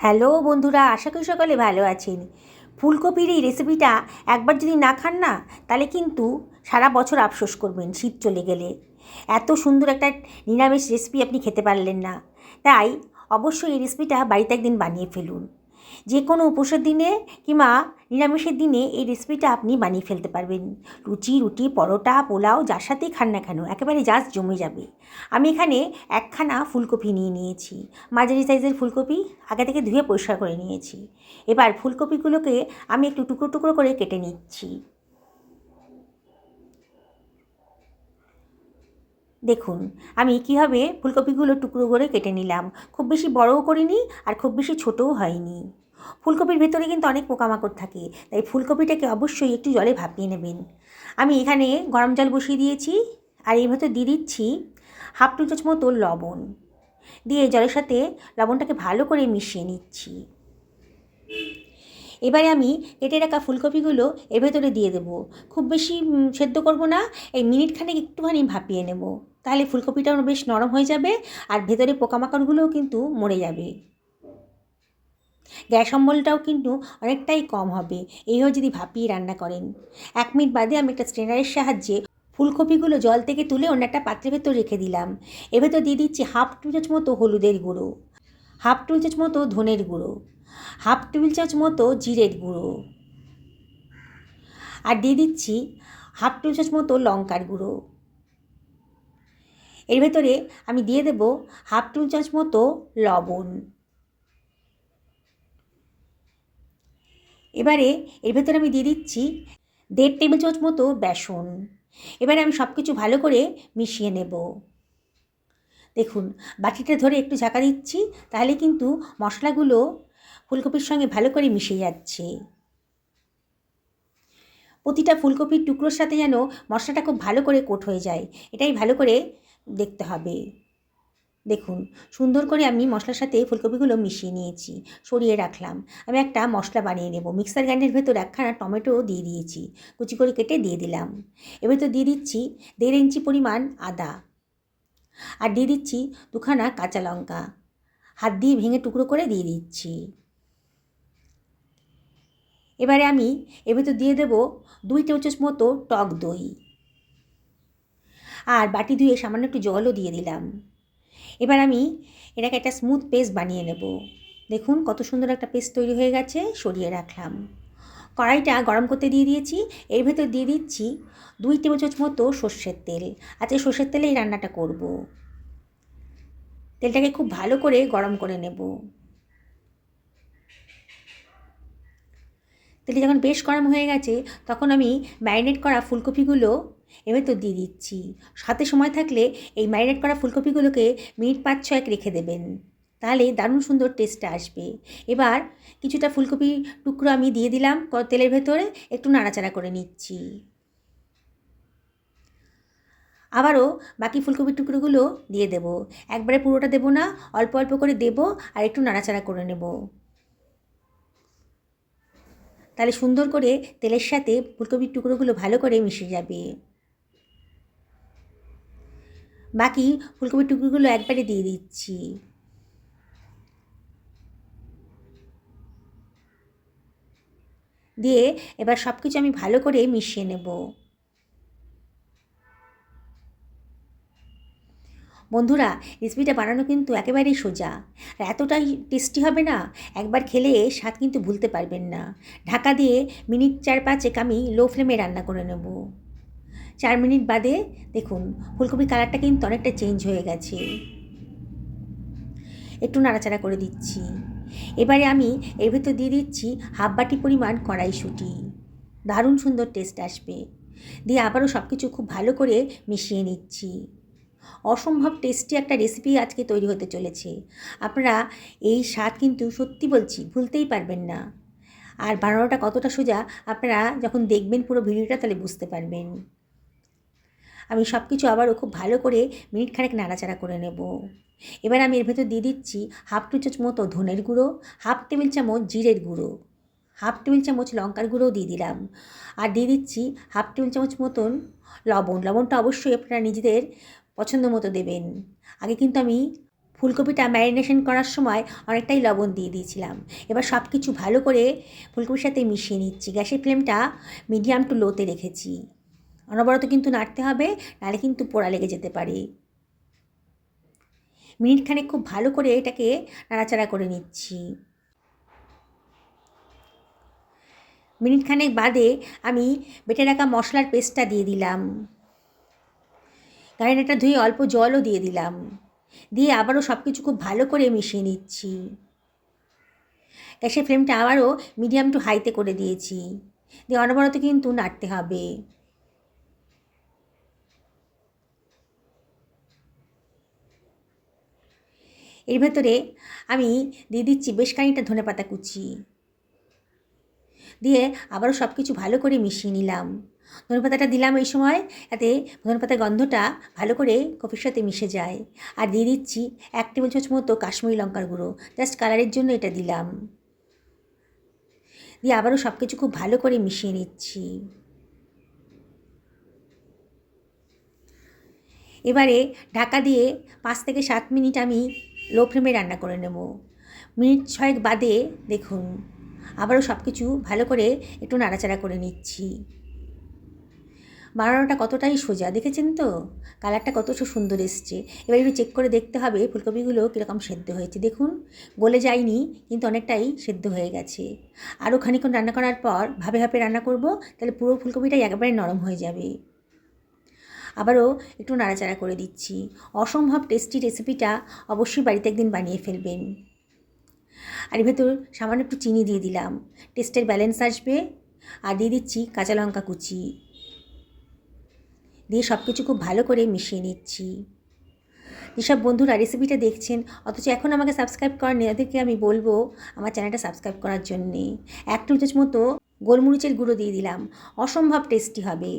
Hello বন্ধুরা, আশা করি সকলে ভালো আছেন। ফুলকপির এই রেসিপিটা একবার যদি না খান না, তাহলে কিন্তু সারা বছর আফসোস করবেন শীত চলে গেলে। এত সুন্দর একটা নিরামিষ রেসিপি আপনি খেতে পারলেন না। তাই অবশ্যই এই রেসিপিটা বাড়িতে একদিন বানিয়ে ফেলুন। যে কোনো উপোসের দিনে কিংবা নিরামিষের দিনে এই রেসিপিটা আপনি বানিয়ে ফেলতে পারবেন। লুচি, রুটি, পরোটা, পোলাও যার সাথেই খান না কেন একেবারে জাস্ট জমে যাবে। আমি এখানে একখানা ফুলকপি নিয়ে নিয়েছি, মাঝারি সাইজের ফুলকপি। আগে থেকে ধুয়ে পরিষ্কার করে নিয়েছি। এবার ফুলকপিগুলোকে আমি একটু টুকরো টুকরো করে কেটে নিচ্ছি। দেখুন আমি কীভাবে ফুলকপিগুলো টুকরো করে কেটে নিলাম। খুব বেশি বড়ও করিনি আর খুব বেশি ছোটও হয়নি। ফুলকপির ভেতরে কিন্তু অনেক পোকামাকড় থাকে, তাই ফুলকপিটাকে অবশ্যই একটু জলে ভাপিয়ে নেবেন। আমি এখানে গরম জল বসিয়ে দিয়েছি, আর এর ভেতর দিয়ে দিচ্ছি হাফ টি চামচ মতো লবণ। দিয়ে জলের সাথে লবণটাকে ভালো করে মিশিয়ে নিচ্ছি। এবারে আমি কেটে রাখা ফুলকপিগুলো এর ভেতরে দিয়ে দেবো। খুব বেশি সেদ্ধ করব না, এই মিনিটখানেক একটুখানি ভাপিয়ে নেব। তাহলে ফুলকপিটাও বেশ নরম হয়ে যাবে, আর ভেতরে পোকামাকড়গুলোও কিন্তু মরে যাবে। গ্যাস অম্বলটাও কিন্তু অনেকটাই কম হবে এইভাবে যদি ভাপিয়ে রান্না করেন। 1 মিনিট বাদে আমি একটা স্ট্রেনারের সাহায্যে ফুলকপিগুলো জল থেকে তুলে অন্য একটা পাত্রের ভেতর রেখে দিলাম। এর ভেতর দিয়ে দিচ্ছি হাফ টেবিল চামচ মতো হলুদের গুঁড়ো, হাফ টেবিল চামচ মতো ধনের গুঁড়ো, হাফ টেবিল চামচ মতো জিরের গুঁড়ো, আর দিয়ে দিচ্ছি হাফ টেবিল চামচ মতো লঙ্কার গুঁড়ো। এর ভেতরে আমি দিয়ে দেব হাফ টেবিল চামচ মতো লবণ। এবারে এর ভেতরে আমি দিয়ে দিচ্ছি 1.5 টেবিল চামচ মতো বেসন। এবারে আমি সব কিছু ভালো করে মিশিয়ে নেব। দেখুন বাটিটা ধরে একটু ঝাঁকা দিচ্ছি, তাহলে কিন্তু মশলাগুলো ফুলকপির সঙ্গে ভালো করে মিশে যাচ্ছে। প্রতিটা ফুলকপির টুকরোর সাথে যেন মশলাটা খুব ভালো করে কোট হয়ে যায়, এটাই ভালো করে দেখতে হবে। দেখুন সুন্দর করে আমি মশলার সাথে ফুলকপিগুলো মিশিয়ে নিয়েছি, সরিয়ে রাখলাম। আমি একটা মশলা বানিয়ে নেব। মিক্সার গ্রাইন্ডারের ভেতর একখানা টমেটো দিয়ে দিয়েছি, কুচি করে কেটে দিয়ে দিলাম। এবার তো দিয়ে দিচ্ছি 1.5 ইঞ্চি পরিমাণ আদা, আর দিয়ে দিচ্ছি 2খানা কাঁচা লঙ্কা, হাত দিয়ে ভেঙে টুকরো করে দিয়ে দিচ্ছি। এবারে আমি এর ভেতর দিয়ে দেব 2 টেবিল চামচ মতো টক দই, আর বাটি ধুয়ে সামান্য একটু জলও দিয়ে দিলাম। এবার আমি এটাকে একটা স্মুথ পেস্ট বানিয়ে নেব। দেখুন কত সুন্দর একটা পেস্ট তৈরি হয়ে গেছে, সরিয়ে রাখলাম। কড়াইটা গরম করতে দিয়ে দিয়েছি। এর ভেতর দিয়ে দিচ্ছি 2 টেবিল চামচ মতো সর্ষের তেল। আজকে সর্ষের তেলেই রান্নাটা করব। তেলটাকে খুব ভালো করে গরম করে নেব। তেলটা যখন বেশ গরম হয়ে গেছে, তখন আমি ম্যারিনেট করা ফুলকপিগুলো এর ভেতর দিয়ে দিচ্ছি। সাথে সময় থাকলে এই ম্যারিনেট করা ফুলকপিগুলোকে মিনিট 5-6 রেখে দেবেন, তাহলে দারুণ সুন্দর টেস্টটা আসবে। এবার কিছুটা ফুলকপি টুকরো আমি দিয়ে দিলাম তেলের ভেতরে, একটু নাড়াচাড়া করে নিচ্ছি। আবারও বাকি ফুলকপির টুকরোগুলো দিয়ে দেব। একবারে পুরোটা দেব না, অল্প অল্প করে দেব, আর একটু নাড়াচাড়া করে নেব। তাহলে সুন্দর করে তেলের সাথে ফুলকপির টুকরোগুলো ভালো করে মিশে যাবে। বাকি ফুলকপির টুকরোগুলো একবারে দিয়ে দিচ্ছি। দিয়ে এবার সব কিছু আমি ভালো করে মিশিয়ে নেব। বন্ধুরা রেসিপিটা বানানো কিন্তু একেবারেই সোজা, আর এতটাই টেস্টি হবে না, একবার খেলে স্বাদ কিন্তু ভুলতে পারবেন না। ঢাকা দিয়ে মিনিট 4-5 আমি লো ফ্লেমে রান্না করে নেব। 4 মিনিট বাদে দেখুন ফুলকপির কালারটা কিন্তু অনেকটা চেঞ্জ হয়ে গেছে। একটু নাড়াচাড়া করে দিচ্ছি। এবারে আমি এর ভেতর দিয়ে দিচ্ছি হাফ বাটি পরিমাণ কড়াইশুঁটি, দারুণ সুন্দর টেস্ট আসবে। দিয়ে আবারও সব কিছু খুব ভালো করে মিশিয়ে নিচ্ছি। অসম্ভব টেস্টি একটা রেসিপি আজকে তৈরি হতে চলেছে। আপনারা এই স্বাদ কিন্তু সত্যি বলছি ভুলতেই পারবেন না। আর বানানোটা কতটা সোজা আপনারা যখন দেখবেন পুরো ভিডিওটা তাহলে বুঝতে পারবেন। আমি সব কিছু আবারও খুব ভালো করে মিনিট খানেক নাড়াচাড়া করে নেব। এবার আমি এর ভেতর দিয়ে দিচ্ছি হাফ টি চামচ মতো ধনের গুঁড়ো, হাফ টেবিল চামচ জিরের গুঁড়ো, হাফ টেবিল চামচ লঙ্কার গুঁড়োও দিয়ে দিলাম, আর দিয়ে দিচ্ছি হাফ টেবিল চামচ মতন লবণ। লবণটা অবশ্যই আপনারা নিজেদের পছন্দ মতো দেবেন। আগে কিন্তু আমি ফুলকপিটা ম্যারিনেশন করার সময় অনেকটাই লবণ দিয়ে দিয়েছিলাম। এবার সব কিছু ভালো করে ফুলকপির সাথে মিশিয়ে নিচ্ছি। গ্যাসের ফ্লেমটা মিডিয়াম টু লোতে রেখেছি। অনবরত কিন্তু নাড়তে হবে, নাহলে কিন্তু পোড়া লেগে যেতে পারে। মিনিটখানেক খুব ভালো করে এটাকে নাড়াচাড়া করে নিচ্ছি। মিনিটখানেক বাদে আমি বেটে রাখা মশলার পেস্টটা দিয়ে দিলাম। গ্রাইন্ডারটা ধুয়ে অল্প জলও দিয়ে দিলাম। দিয়ে আবারও সব কিছু খুব ভালো করে মিশিয়ে নিচ্ছি। গ্যাসের ফ্লেমটা আবারও মিডিয়াম টু হাইতে করে দিয়েছি। দিয়ে অনবরত কিন্তু নাড়তে হবে। এর ভেতরে আমি দিয়ে দিচ্ছি বেশ খানিকটা ধনেপাতা কুচি। দিয়ে আবারও সব কিছু ভালো করে মিশিয়ে নিলাম। ধনেপাতাটা দিলাম এই সময়, যাতে ধনেপাতার গন্ধটা ভালো করে কফির সাথে মিশে যায়। আর দিয়ে দিচ্ছি 1 টেবিল চামচ মতো কাশ্মীরি লঙ্কার গুঁড়ো, জাস্ট কালারের জন্য এটা দিলাম। দিয়ে আবারও সব কিছু খুব ভালো করে মিশিয়ে নিচ্ছি। এবারে ঢাকা দিয়ে 5 থেকে 7 মিনিট আমি লো ফ্লেমে রান্না করে নেব। মিনিট 6 বাদে দেখুন আবারও সব কিছু ভালো করে একটু নাড়াচাড়া করে নিচ্ছি। বানানোটা কতটাই সোজা, দেখেছেন তো? কালারটা কত সুন্দর এসছে। এবার একটু চেক করে দেখতে হবে ফুলকপিগুলো কীরকম সেদ্ধ হয়েছে। দেখুন গলে যায়নি, কিন্তু অনেকটাই সেদ্ধ হয়ে গেছে। আরও খানিকক্ষণ রান্না করার পর ভাপে ভাপে রান্না করব, তাহলে পুরো ফুলকপিটাই একেবারে নরম হয়ে যাবে। আবারও একটু নাড়াচাড়া করে দিচ্ছি। অসম্ভব টেস্টি রেসিপিটা অবশ্যই বাড়িতে একদিন বানিয়ে ফেলবেন। আর এর ভেতর সামান্য একটু চিনি দিয়ে দিলাম, টেস্টের ব্যালেন্স আসবে। আর দিয়ে দিচ্ছি কাঁচা লঙ্কা কুচি। দিয়ে সব কিছু খুব ভালো করে মিশিয়ে নিচ্ছি। যেসব বন্ধুরা রেসিপিটা দেখছেন অথচ এখন আমাকে সাবস্ক্রাইব করেননি, ওদেরকে আমি বলবো আমার চ্যানেলটা সাবস্ক্রাইব করার জন্যে। 1 টেবিল চামচ মতো গোলমরিচের গুঁড়ো দিয়ে দিলাম, অসম্ভব টেস্টি হবে।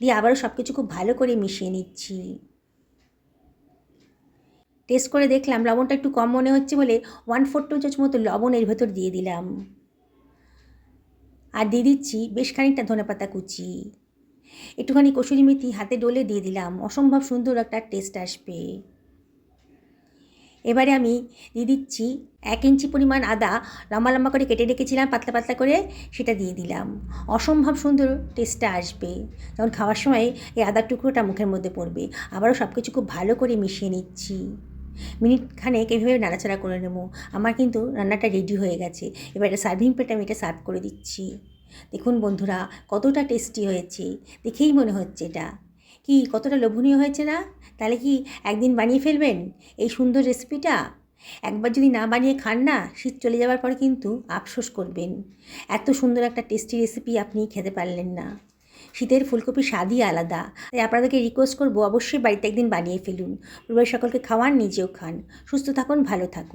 দিয়ে আবারও সব কিছু খুব ভালো করে মিশিয়ে নিচ্ছি। টেস্ট করে দেখলাম লবণটা একটু কম মনে হচ্ছে বলে 1/4 টেবিল চামচ মতো লবণ এর ভেতর দিয়ে দিলাম। আর দিয়ে দিচ্ছি বেশ খানিকটা ধনেপাতা কুচি। একটুখানি কসুরি মেথি হাতে ডলে দিয়ে দিলাম, অসম্ভব সুন্দর একটা টেস্ট আসবে। এবারে আমি দিয়ে দিচ্ছি 1 ইঞ্চি পরিমাণ আদা লম্বা লম্বা করে কেটে রেখেছিলাম পাতলা পাতলা করে, সেটা দিয়ে দিলাম। অসম্ভব সুন্দর টেস্টটা আসবে যখন খাওয়ার সময় এই আদার টুকরোটা মুখের মধ্যে পড়বে। আবারও সব কিছু খুব ভালো করে মিশিয়ে নিচ্ছি। মিনিট খানেক এভাবে নাড়াচাড়া করে নেব। আমার কিন্তু রান্নাটা রেডি হয়ে গেছে। এবার এটা সার্ভিং প্লেটে আমি এটা সার্ভ করে দিচ্ছি। দেখুন বন্ধুরা কতটা টেস্টি হয়েছে, দেখেই মনে হচ্ছে এটা কি কতটা লোভনীয় হয়েছে না? তাহলে কি একদিন বানিয়ে ফেলবেন এই সুন্দর রেসিপিটা? একবার যদি না বানিয়ে খান না, শীত চলে যাওয়ার পরে কিন্তু আফসোস করবেন। এত সুন্দর একটা টেস্টি রেসিপি আপনি খেতে পারলেন না। শীতের ফুলকপির স্বাদই আলাদা। তাই আপনাদেরকে রিকোয়েস্ট করবো অবশ্যই বাড়িতে একদিন বানিয়ে ফেলুন। পরিবারের সকলকে খাওয়ান, নিজেও খান। সুস্থ থাকুন, ভালো থাকুন।